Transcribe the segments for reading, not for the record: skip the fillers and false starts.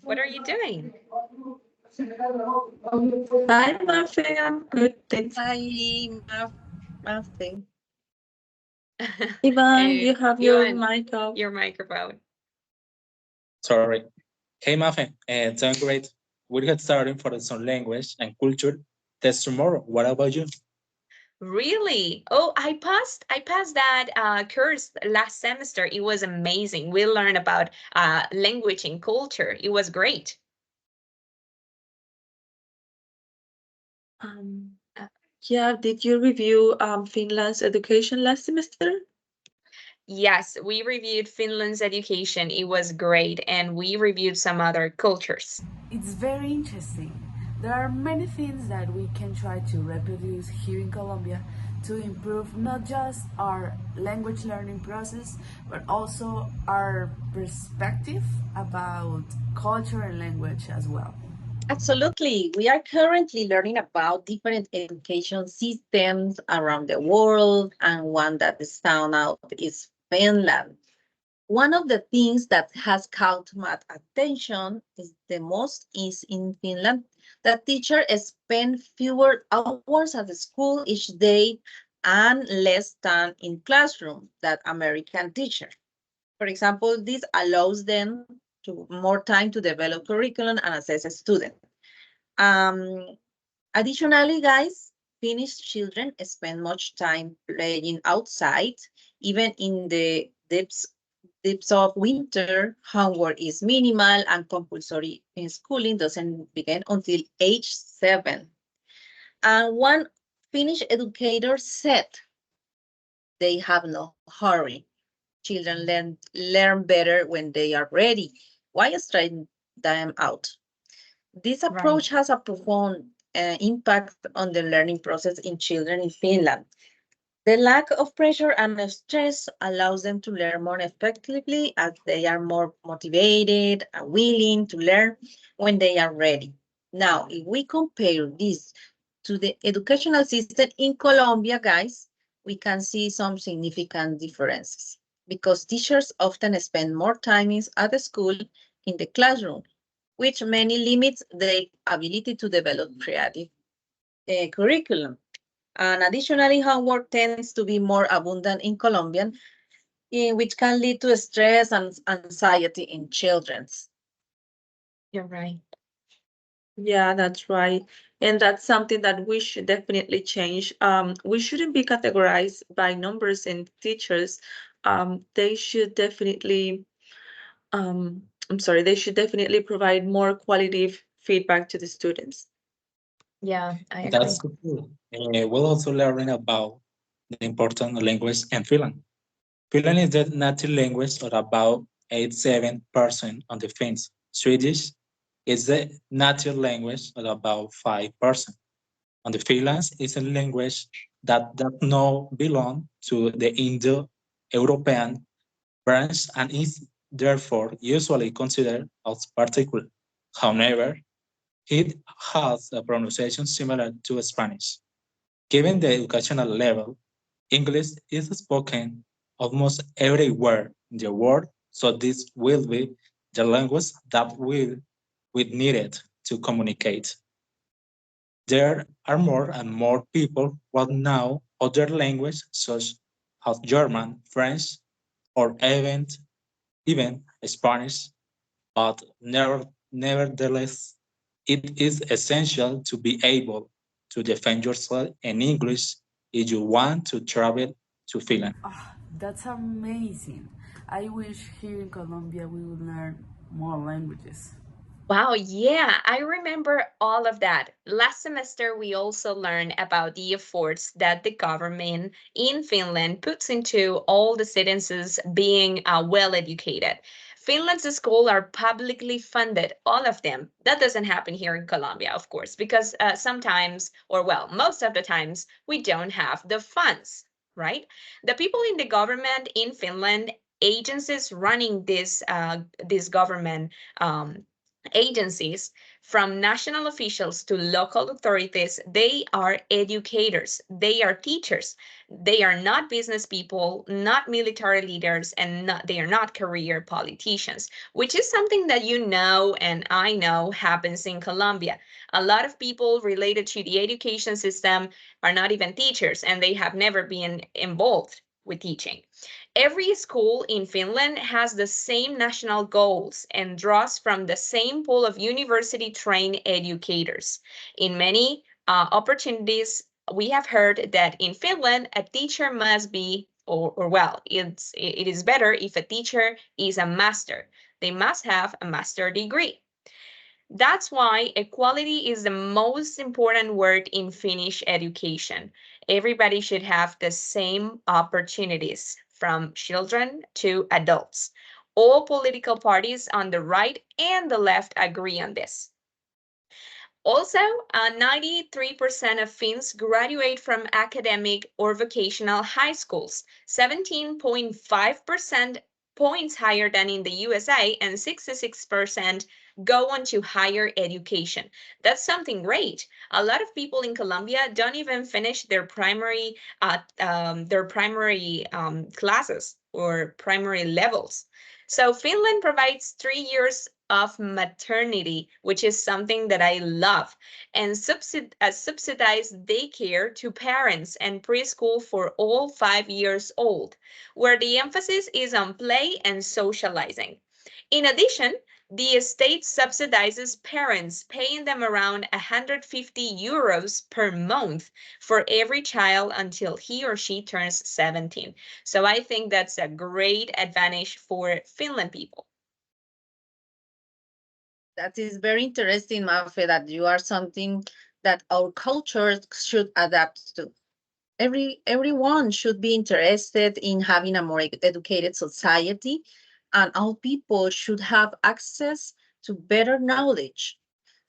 What are you doing? Hi, Muffin. I'm good. Thanks. Hi, Martin. Ivan, you have your Ivan, mic off. your microphone. Sorry. Hey, Muffin, doing great. We'll get started for some language and culture test tomorrow. What about you? Really? Oh, I passed that course last semester. It was amazing. We learned about language and culture. It was great. Um, yeah, did you review Finland's education last semester? Yes, we reviewed Finland's education. It was great, and we reviewed some other cultures. It's very interesting. There are many things that we can try to reproduce here in Colombia to improve not just our language learning process, but also our perspective about culture and language as well. Absolutely. We are currently learning about different education systems around the world, and one that is found out is Finland. One of the things that has caught my attention is the most is in Finland that teachers spend fewer hours at the school each day and less time in classroom than American teachers. For example, this allows them to more time to develop curriculum and assess a student. Um, Additionally, guys, Finnish children spend much time playing outside, even in the depths of winter. Homework is minimal and compulsory in schooling doesn't begin until age 7. And one Finnish educator said they have no hurry. Children learn better when they are ready. Why strain them out? This Right. approach has a profound impact on the learning process in children in Finland. The lack of pressure and stress allows them to learn more effectively as they are more motivated and willing to learn when they are ready. Now, if we compare this to the educational system in Colombia, guys, we can see some significant differences because teachers often spend more time at the school in the classroom, which many limits their ability to develop creative curriculum. And additionally, homework tends to be more abundant in Colombian, which can lead to stress and anxiety in children. You're right. Yeah, that's right. And that's something that we should definitely change. We shouldn't be categorized by numbers and teachers. They should definitely, they should definitely provide more quality feedback to the students. Yeah, I agree. That's cool. We're also learning about the important language in Finland. Finland is the native language of about 87% of the Finns. Swedish is the native language of about 5%. And the Finland is a language that does not belong to the Indo-European branch and is therefore usually considered as particular. However, it has a pronunciation similar to Spanish. Given the educational level, English is spoken almost everywhere in the world, so this will be the language that we needed to communicate. There are more and more people who know other languages such as German, French, or even Spanish, but nevertheless, it is essential to be able to defend yourself in English if you want to travel to Finland. Ah, that's amazing. I wish here in Colombia we would learn more languages. Wow, yeah, I remember all of that. Last semester, we also learned about the efforts that the government in Finland puts into all the citizens being well educated. Finland's schools are publicly funded, all of them. That doesn't happen here in Colombia, of course, because sometimes, or well, most of the times, we don't have the funds, right? The people in the government in Finland, agencies running this government agencies, from national officials to local authorities, they are educators, they are teachers. They are not business people, not military leaders, and they are not career politicians, which is something that you know and I know happens in Colombia. A lot of people related to the education system are not even teachers and they have never been involved with teaching. Every school in Finland has the same national goals and draws from the same pool of university trained educators. In many opportunities, we have heard that in Finland, a teacher must be, or well, it is better if a teacher is a master. They must have a master degree. That's why equality is the most important word in Finnish education. Everybody should have the same opportunities from children to adults. All political parties on the right and the left agree on this. Also, 93% of Finns graduate from academic or vocational high schools, 17.5% points higher than in the USA, and 66% go on to higher education. That's something great. A lot of people in Colombia don't even finish their primary classes or primary levels. So Finland provides 3 years of maternity, which is something that I love, and subsidized daycare to parents and preschool for all 5 years old, where the emphasis is on play and socializing. In addition, the state subsidizes parents, paying them around 150 euros per month for every child until he or she turns 17. So I think that's a great advantage for Finland people. That is very interesting, Mafe, that you are something that our culture should adapt to. Everyone should be interested in having a more educated society, and all people should have access to better knowledge.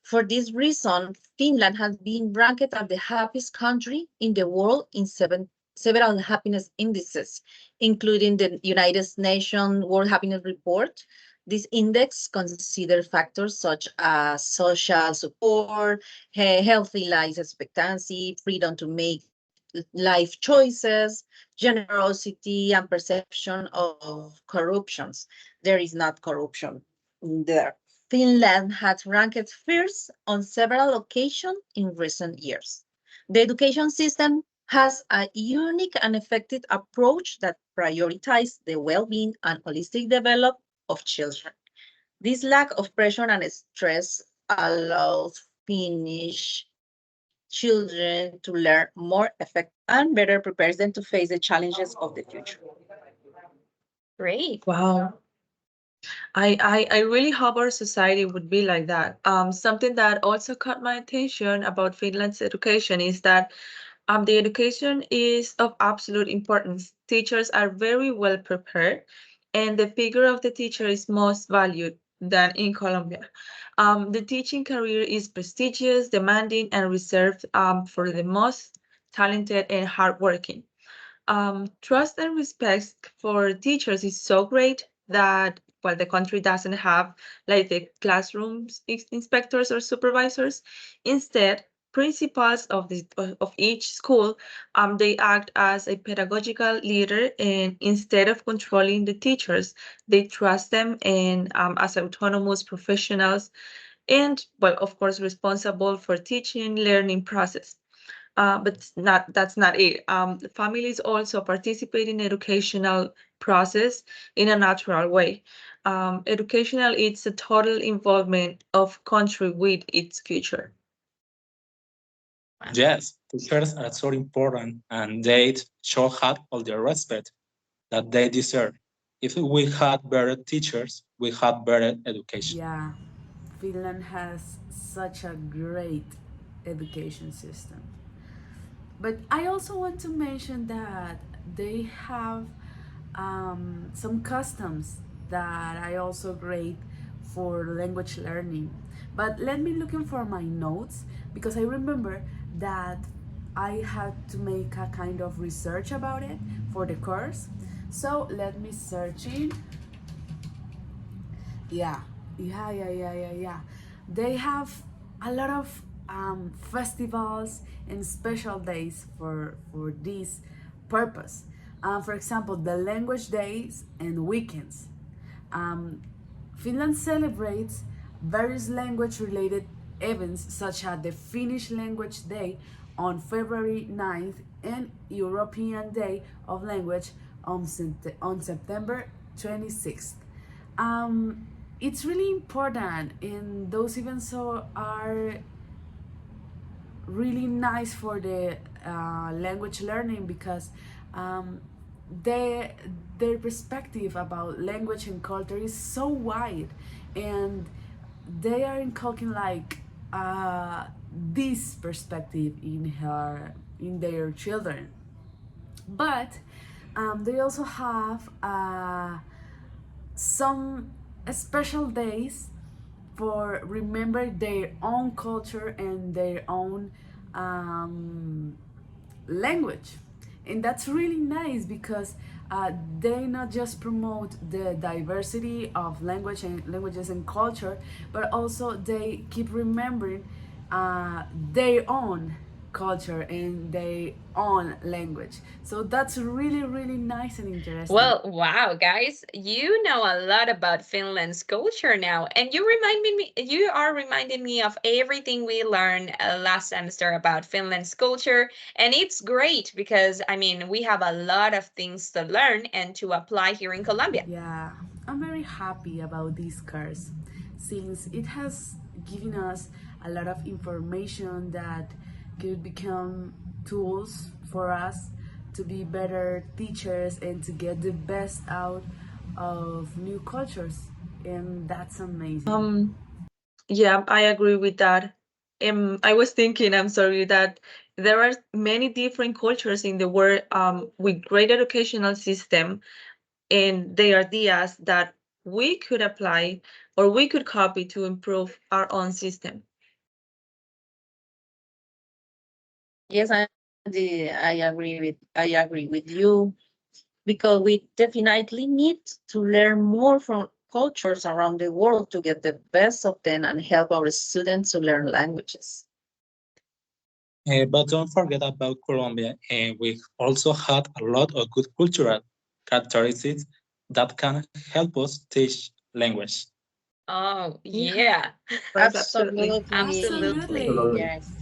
For this reason, Finland has been ranked as the happiest country in the world in several happiness indices, including the United Nations World Happiness Report. This index considers factors such as social support, healthy life expectancy, freedom to make life choices, generosity, and perception of corruptions. There is not corruption there. Finland has ranked first on several occasions in recent years. The education system has a unique and effective approach that prioritizes the well-being and holistic development of children. This lack of pressure and stress allows Finnish children to learn more effectively and better prepares them to face the challenges of the future. Great. Wow. I really hope our society would be like that. Something that also caught my attention about Finland's education is that the education is of absolute importance. Teachers are very well prepared, and the figure of the teacher is most valued than in Colombia. The teaching career is prestigious, demanding, and reserved for the most talented and hardworking. Trust and respect for teachers is so great that while the country doesn't have like the classrooms inspectors or supervisors, instead principals of each school they act as a pedagogical leader, and instead of controlling the teachers, they trust them and as autonomous professionals, and well, of course, responsible for teaching learning process. But that's not it. The families also participate in educational process in a natural way. Educational it's a total involvement of country with its future. Yes, teachers are so important and they should have all the respect that they deserve. If we had better teachers, we had better education. Yeah, Finland has such a great education system. But I also want to mention that they have some customs that I also great for language learning. But let me looking for my notes because I remember that I had to make a kind of research about it for the course. So let me search it. Yeah. Yeah. They have a lot of festivals and special days for this purpose. For example, the language days and weekends. Um, Finland celebrates various language related events such as the Finnish Language Day on February 9th and European Day of Language on September 26th. Um, it's really important, and those events are really nice for the language learning because um, their their perspective about language and culture is so wide, and they are inculcating like this perspective in their children. But they also have some special days for remember their own culture and their own um, language, and that's really nice because they not just promote the diversity of languages and culture, but also they keep remembering their own culture and their own language. So that's really really nice and interesting. Well, wow, guys, you know a lot about Finland's culture now, and you are reminding me of everything we learned last semester about Finland's culture, and it's great because I mean, we have a lot of things to learn and to apply here in Colombia. Yeah, I'm very happy about this course since it has given us a lot of information that could become tools for us to be better teachers and to get the best out of new cultures. And that's amazing. Yeah, I agree with that. I was thinking, I'm sorry, that there are many different cultures in the world with great educational system, and they are ideas that we could apply or we could copy to improve our own system. Yes, I agree with you because we definitely need to learn more from cultures around the world to get the best of them and help our students to learn languages. But don't forget about Colombia. We also had a lot of good cultural characteristics that can help us teach language. Oh, Yeah, yeah, Yes, absolutely. absolutely. absolutely. Absolutely. Yes.